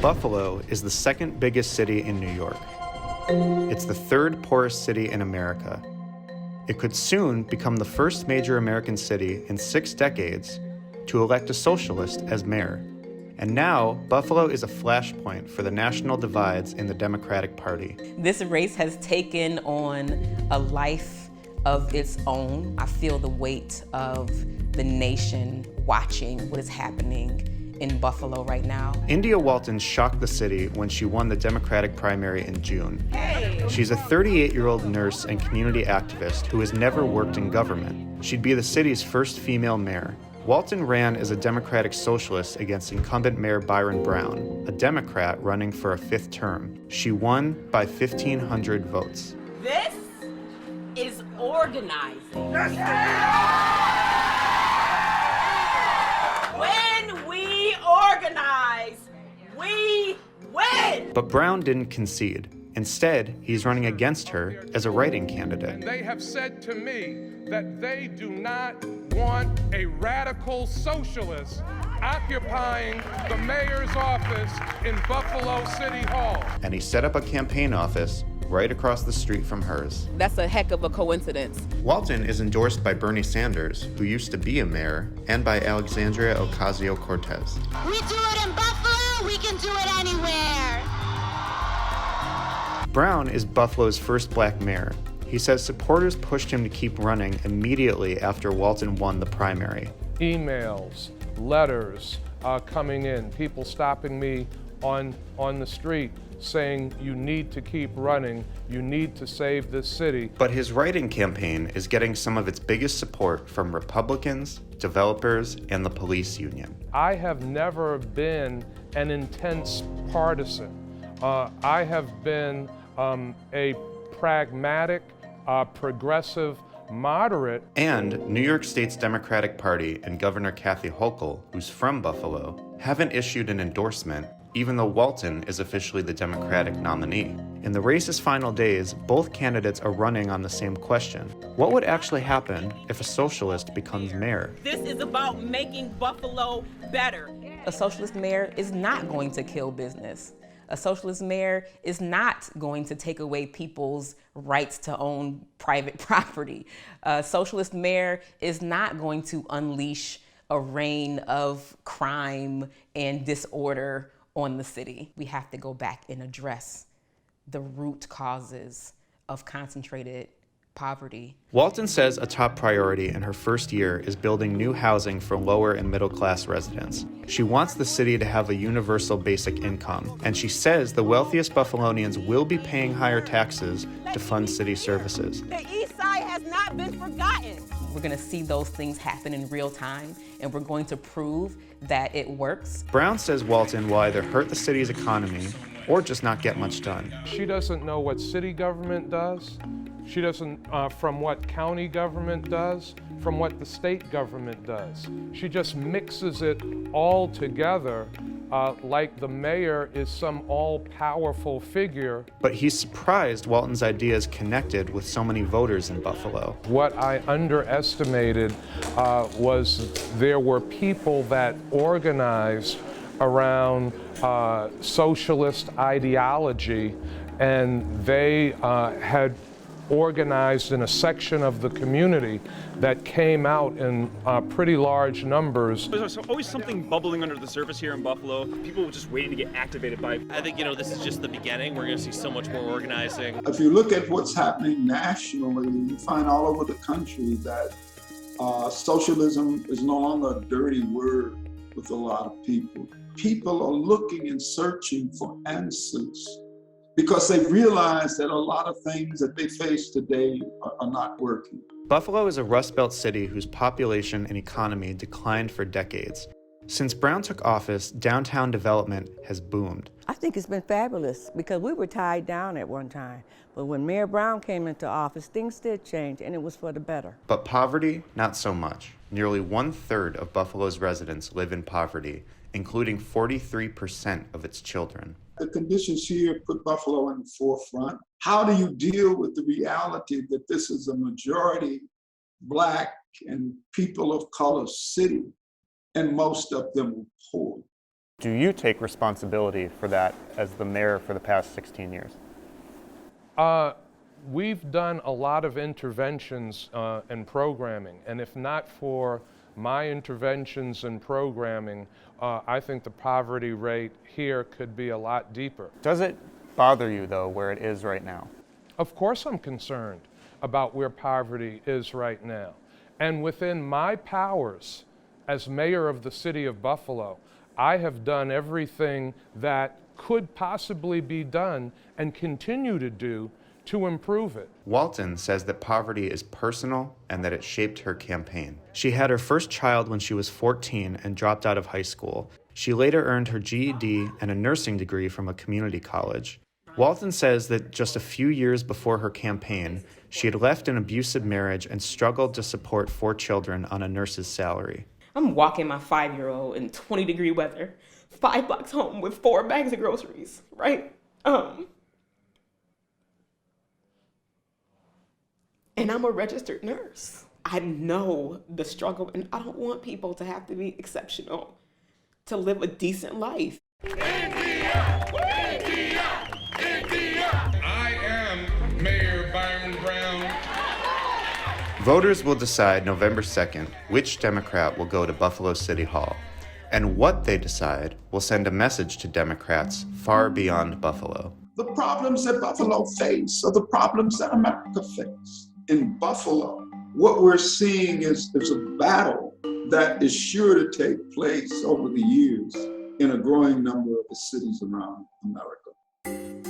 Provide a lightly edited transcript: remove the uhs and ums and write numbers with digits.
Buffalo is the second biggest city in New York. It's the third poorest city in America. It could soon become the first major American city in 6 decades to elect a socialist as mayor. And now, Buffalo is a flashpoint for the national divides in the Democratic Party. This race has taken on a life of its own. I feel the weight of the nation watching what is happening in Buffalo right now. India Walton shocked the city when she won the Democratic primary in June. Hey. She's a 38-year-old nurse and community activist who has never worked in government. She'd be the city's first female mayor. Walton ran as a Democratic socialist against incumbent Mayor Byron Brown, a Democrat running for a 5th term. She won by 1,500 votes. This is organizing. When we organize, we win! But Brown didn't concede. Instead, he's running against her as a write-in candidate. And they have said to me that they do not want a radical socialist occupying the mayor's office in Buffalo City Hall. And he set up a campaign office right across the street from hers. That's a heck of a coincidence. Walton is endorsed by Bernie Sanders, who used to be a mayor, and by Alexandria Ocasio-Cortez. We do it in Buffalo, we can do it anywhere. Brown is Buffalo's first black mayor. He says supporters pushed him to keep running immediately after Walton won the primary. Emails, letters coming in, people stopping me on the street saying you need to keep running, you need to save this city. But his write-in campaign is getting some of its biggest support from Republicans, developers, and the police union. I have never been an intense partisan. I have been a pragmatic, progressive, moderate. And New York State's Democratic Party and Governor Kathy Hochul, who's from Buffalo, haven't issued an endorsement, even though Walton is officially the Democratic nominee. In the race's final days, both candidates are running on the same question. What would actually happen if a socialist becomes mayor? This is about making Buffalo better. A socialist mayor is not going to kill business. A socialist mayor is not going to take away people's rights to own private property. A socialist mayor is not going to unleash a reign of crime and disorder on the city. We have to go back and address the root causes of concentrated poverty. Walton says a top priority in her first year is building new housing for lower and middle class residents. She wants the city to have a universal basic income, and she says the wealthiest Buffalonians will be paying higher taxes to fund city services. The East Side has not been forgotten. We're gonna see those things happen in real time, and we're going to prove that it works. Brown says Walton will either hurt the city's economy or just not get much done. She doesn't know what city government does. She doesn't, from what county government does, from what the state government does. She just mixes it all together like the mayor is some all-powerful figure. But he's surprised Walton's ideas connected with so many voters in Buffalo. What I underestimated was there were people that organized around socialist ideology, and they had organized in a section of the community that came out in pretty large numbers. There's always something bubbling under the surface here in Buffalo. People just waiting to get activated by. I think, this is just the beginning. We're going to see so much more organizing. If you look at what's happening nationally, you find all over the country that socialism is no longer a dirty word with a lot of people. People are looking and searching for answers, because they realize that a lot of things that they face today are not working. Buffalo is a Rust Belt city whose population and economy declined for decades. Since Brown took office, downtown development has boomed. I think it's been fabulous because we were tied down at one time. But when Mayor Brown came into office, things did change, and it was for the better. But poverty, not so much. Nearly 1/3 of Buffalo's residents live in poverty, including 43% of its children. The conditions here put Buffalo in the forefront. How do you deal with the reality that this is a majority Black and people of color city, and most of them are poor? Do you take responsibility for that as the mayor for the past 16 years? We've done a lot of interventions and programming, and if not for my interventions and programming, I think the poverty rate here could be a lot deeper. Does it bother you, though, where it is right now? Of course I'm concerned about where poverty is right now. And within my powers as mayor of the city of Buffalo, I have done everything that could possibly be done and continue to do to improve it. Walton says that poverty is personal and that it shaped her campaign. She had her first child when she was 14 and dropped out of high school. She later earned her GED and a nursing degree from a community college. Walton says that just a few years before her campaign, she had left an abusive marriage and struggled to support 4 children on a nurse's salary. I'm walking my 5-year-old in 20-degree weather, 5 blocks home with 4 bags of groceries, right? And I'm a registered nurse. I know the struggle, and I don't want people to have to be exceptional to live a decent life. India! India! India! I am Mayor Byron Brown. Voters will decide November 2nd which Democrat will go to Buffalo City Hall. And what they decide will send a message to Democrats far beyond Buffalo. The problems that Buffalo face are the problems that America face. In Buffalo, what we're seeing is there's a battle that is sure to take place over the years in a growing number of the cities around America.